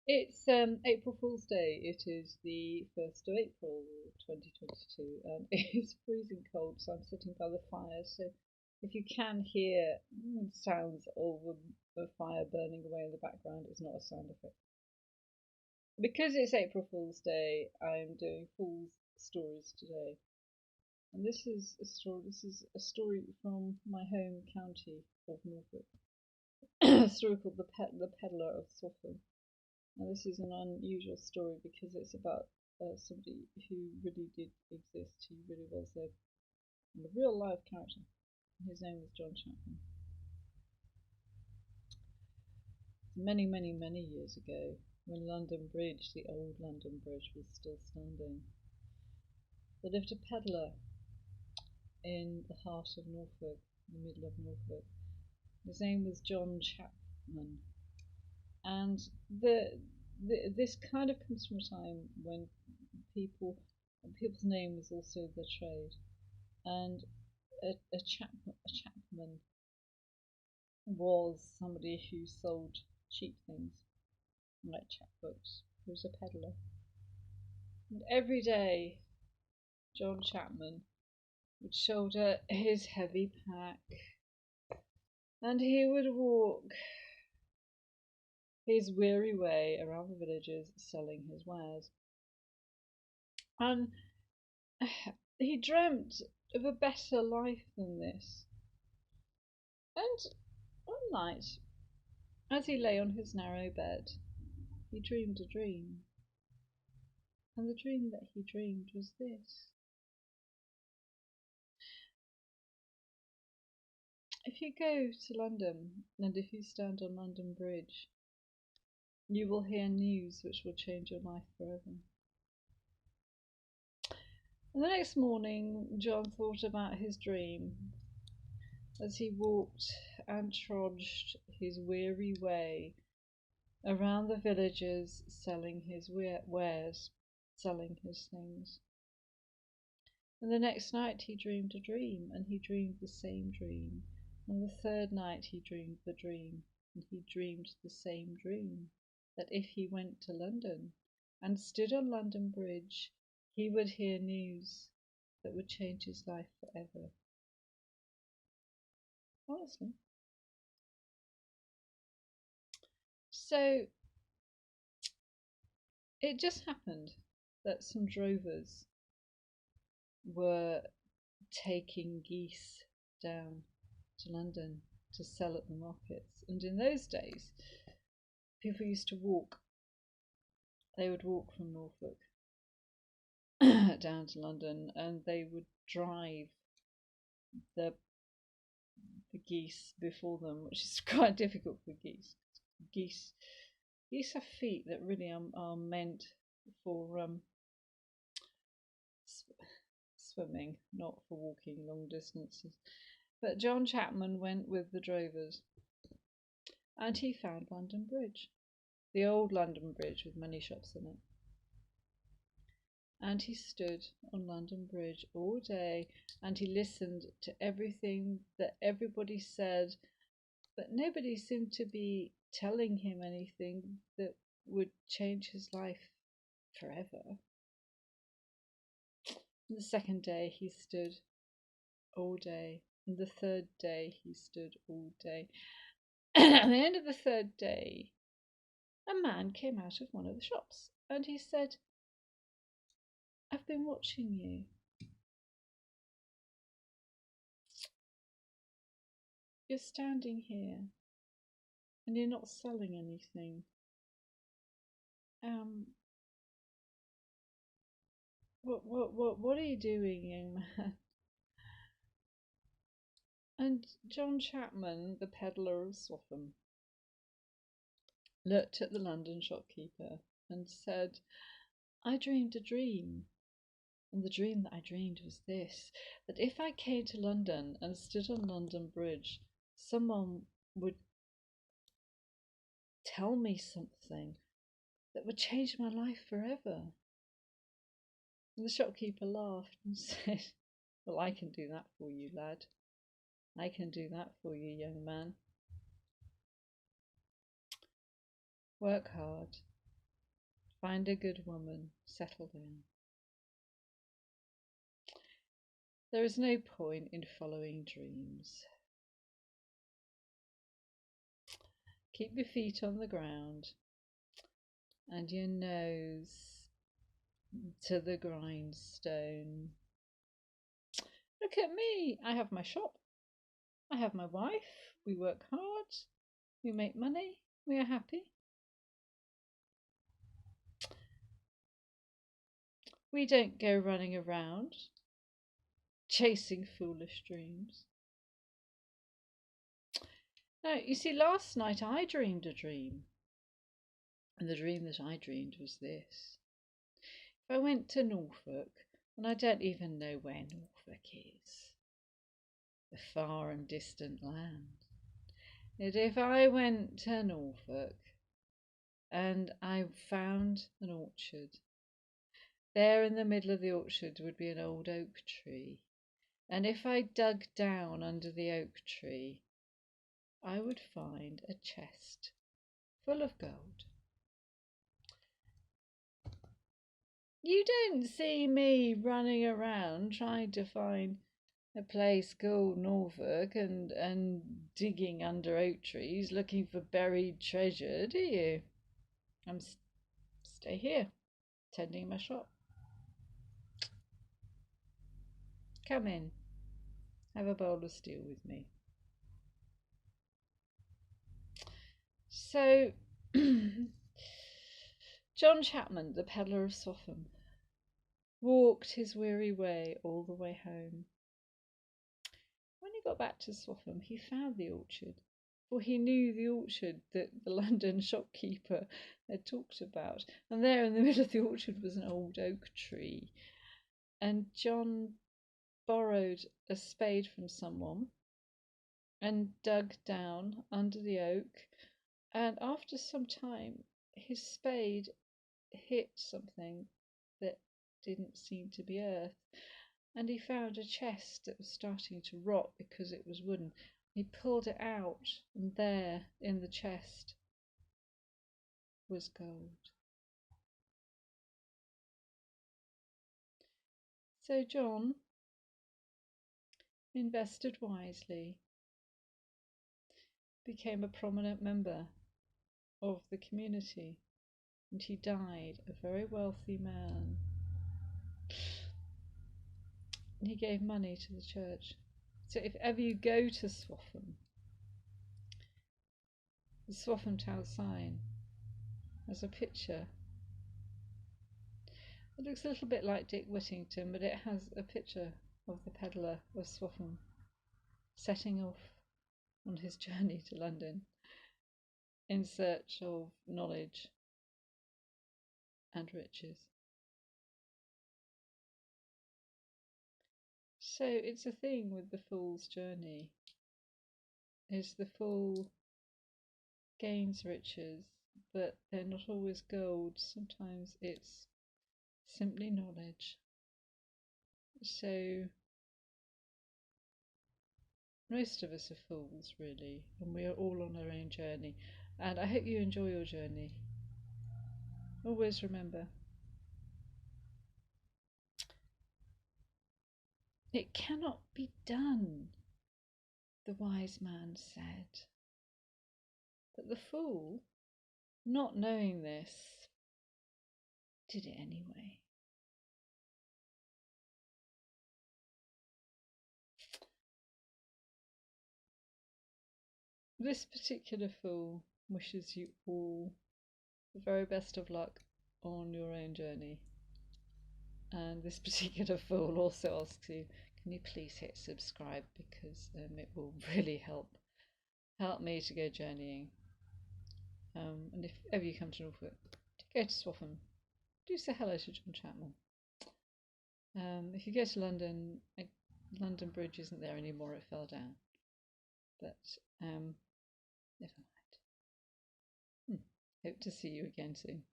It's April Fool's Day. It is the 1st of April 2022, and it is freezing cold, so I'm sitting by the fire. So if you can hear sounds of the fire burning away in the background, it's not a sound effect. Because it's April Fool's Day, I'm doing Fool's Stories today. And this is a story. This is a story from my home county of Norfolk. A story called the Pedlar of Swaffham. Now, this is an unusual story because it's about somebody who really did exist, who really was a real live character. His name was John Chapman. Many, many, many years ago, when London Bridge, the old London Bridge, was still standing, there lived a peddler in the heart of Norfolk, in the middle of Norfolk. His name was John Chapman, and this kind of comes from a time when people's name was also the trade, and a chapman was somebody who sold cheap things like chapbooks. He was a peddler, and every day John Chapman would shoulder his heavy pack and he would walk his weary way around the villages selling his wares. And he dreamt of a better life than this. And one night, as he lay on his narrow bed, he dreamed a dream. And the dream that he dreamed was this. If you go to London, and if you stand on London Bridge, you will hear news which will change your life forever. And the next morning, John thought about his dream as he walked and trudged his weary way around the villages selling his wares, selling his things. And the next night he dreamed a dream, and he dreamed the same dream. And the third night he dreamed the dream, and he dreamed the same dream, that if he went to London and stood on London Bridge, he would hear news that would change his life forever. Honestly. So it just happened that some drovers were taking geese down to London to sell at the markets. And in those days, people used to walk. They would walk from Norfolk down to London, and they would drive the geese before them, which is quite difficult for geese. Geese have feet that really are meant for swimming, not for walking long distances. But John Chapman went with the drovers, and he found London Bridge, the old London Bridge with many shops in it. And he stood on London Bridge all day, and he listened to everything that everybody said, but nobody seemed to be telling him anything that would change his life forever. And the second day he stood all day, and the third day he stood all day. And at the end of the third day, a man came out of one of the shops, and he said, "I've been watching you. You're standing here and you're not selling anything. What are you doing, young man?" And John Chapman, the peddler of Swaffham, looked at the London shopkeeper and said, "I dreamed a dream. And the dream that I dreamed was this, that if I came to London and stood on London Bridge, someone would tell me something that would change my life forever." And the shopkeeper laughed and said, "Well, I can do that for you, lad. I can do that for you, young man. Work hard find a good woman, settle down. There is no point in following dreams. Keep your feet on the ground and your nose to the grindstone. Look at me. I have my shop. I have my wife. We work hard. We make money. We are happy. We don't go running around chasing foolish dreams. Now, you see, last night I dreamed a dream. And the dream that I dreamed was this. If I went to Norfolk, and I don't even know where Norfolk is, the far and distant land, that if I went to Norfolk and I found an orchard, there in the middle of the orchard would be an old oak tree, and if I dug down under the oak tree, I would find a chest full of gold. You don't see me running around trying to find a place called Norfolk and digging under oak trees looking for buried treasure, do you? I'm stay here, tending my shop. Come in, have a bowl of stew with me. So, John Chapman, the pedlar of Swaffham, walked his weary way all the way home. When he got back to Swaffham, he found the orchard, for he knew the orchard that the London shopkeeper had talked about. And there in the middle of the orchard was an old oak tree. And John borrowed a spade from someone and dug down under the oak. And after some time, his spade hit something that didn't seem to be earth. And he found a chest that was starting to rot because it was wooden. He pulled it out, and there in the chest was gold. So John invested wisely, became a prominent member of the community, and he died a very wealthy man. And he gave money to the church. So if ever you go to Swaffham, the Swaffham Town sign has a picture. It looks a little bit like Dick Whittington, but it has a picture of the pedlar of Swaffham setting off on his journey to London in search of knowledge and riches. So it's a thing with the fool's journey, is the fool gains riches, but they're not always gold. Sometimes it's simply knowledge. So most of us are fools, really, and we are all on our own journey. And I hope you enjoy your journey. Always remember, it cannot be done, the wise man said. But the fool, not knowing this, did it anyway. This particular fool wishes you all the very best of luck on your own journey. And this particular fool also asks you, can you please hit subscribe, because it will really help me to go journeying. And if ever you come to Norfolk, go to Swaffham. Do say hello to John Chapman. If you go to London, London Bridge isn't there anymore, it fell down. But never mind. Hope to see you again soon.